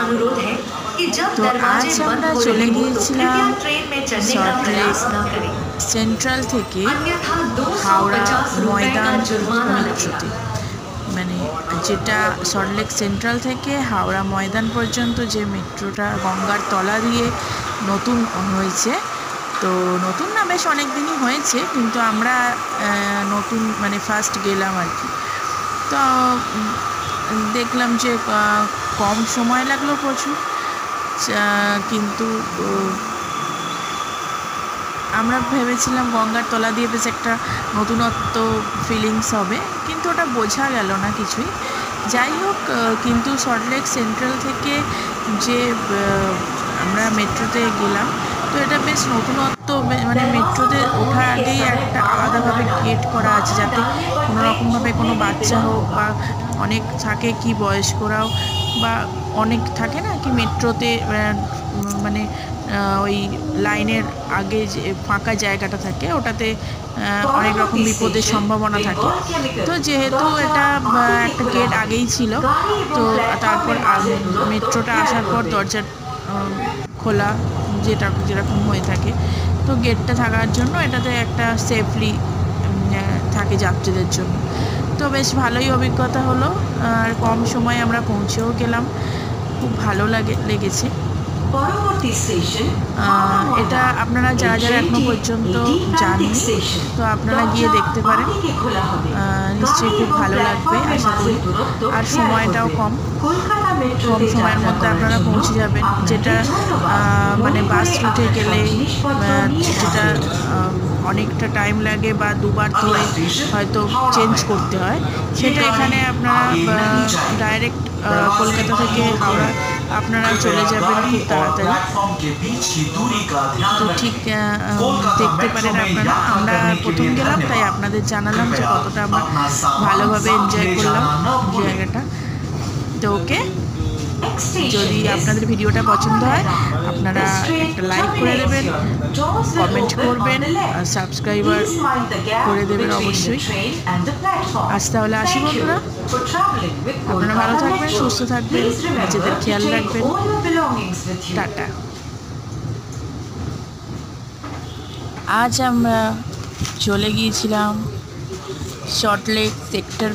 अनुरोध है कि जब तो दरवाजे आज बंद আমরা हो চলে रहे हो तो গিয়েছিলাম कृपया ट्रेन में चढ़ने का प्रयास न करें, সেন্ট্রাল থেকে अन्यथा হাওড়া 250 रुपए ময়দান का जुर्माना लगेगा। মেট্রোতে, মানে যেটা সল্টলেক সেন্ট্রাল থেকে হাওড়া ময়দান পর্যন্ত যে মেট্রোটা গঙ্গার তলা দিয়ে নতুন হয়েছে। তো নতুন না, বেশ অনেক দিনই হয়েছে, কিন্তু আমরা নতুন মানে ফার্স্ট গেলাম আর কি। তো দেখলাম যে কম সময় লাগলো প্রচুর, কিন্তু আমরা ভেবেছিলাম গঙ্গার তলা দিয়ে বেশ একটা নতুনত্ব ফিলিংস হবে, কিন্তু ওটা বোঝা গেল না কিছুই। যাই হোক, কিন্তু সল্টলেক সেন্ট্রাল থেকে যে আমরা মেট্রোতে গেলাম, তো এটা বেশ নতুনত্ব, মানে মেট্রোতে ওঠার আগেই একটা আলাদাভাবে গেট করা আছে, যাতে কোনো রকমভাবে কোনো বাচ্চা হোক বা অনেক থাকে কি বয়স্করাও বা অনেক থাকে না কি মেট্রোতে, মানে ওই লাইনের আগে যে ফাঁকা জায়গাটা থাকে ওটাতে অনেক রকম বিপদের সম্ভাবনা থাকে। তো যেহেতু এটা একটা গেট আগেই ছিল, তো তারপর মেট্রোটা আসার পর দরজা খোলা যেরকম হয়ে থাকে, তো গেটটা থাকার জন্য এটাতে একটা সেফলি থাকে যাত্রীদের জন্য। তো বেশ ভালোই অভিজ্ঞতা হলো, আর কম সময়ে আমরা পৌঁছেও গেলাম, খুব ভালো লেগেছে। এটা আপনারা যারা যারা এখনো পর্যন্ত যাননি, তো আপনারা গিয়ে দেখতে পারেন, নিশ্চয়ই খুব ভালো লাগবে আশা করি। আর সময়টাও কম সময়ের মধ্যে আপনারা পৌঁছে যাবেন, যেটা মানে বাস রুটে গেলে যেটা অনেকটা টাইম লাগে বা দুবার ধরে হয়তো চেঞ্জ করতে হয়, সেটা এখানে আপনারা ডাইরেক্ট কলকাতা থেকে হাওড়া আপনারা চলে যাবেন খুব তাড়াতাড়ি। তো ঠিক দেখতে পারেন আপনারা, আমরা প্রথম গেলাম তাই আপনাদের জানালাম যে কতটা আমরা ভালোভাবে এনজয় করলাম জায়গাটা। তো ওকে, যদি আপনাদের ভিডিওটা পছন্দ হয় আপনারা একটা লাইক করে দেবেন, কমেন্ট করবেন, আর সাবস্ক্রাইবার করে দেবেন অবশ্যই। আজ তাহলে আসি বন্ধুরা, আপনারা ভালো থাকবেন, সুস্থ থাকবেন, নিজেদের খেয়াল রাখবেন, টাটা। আজ আমরা চলে গিয়েছিলাম সল্টলেক সেক্টর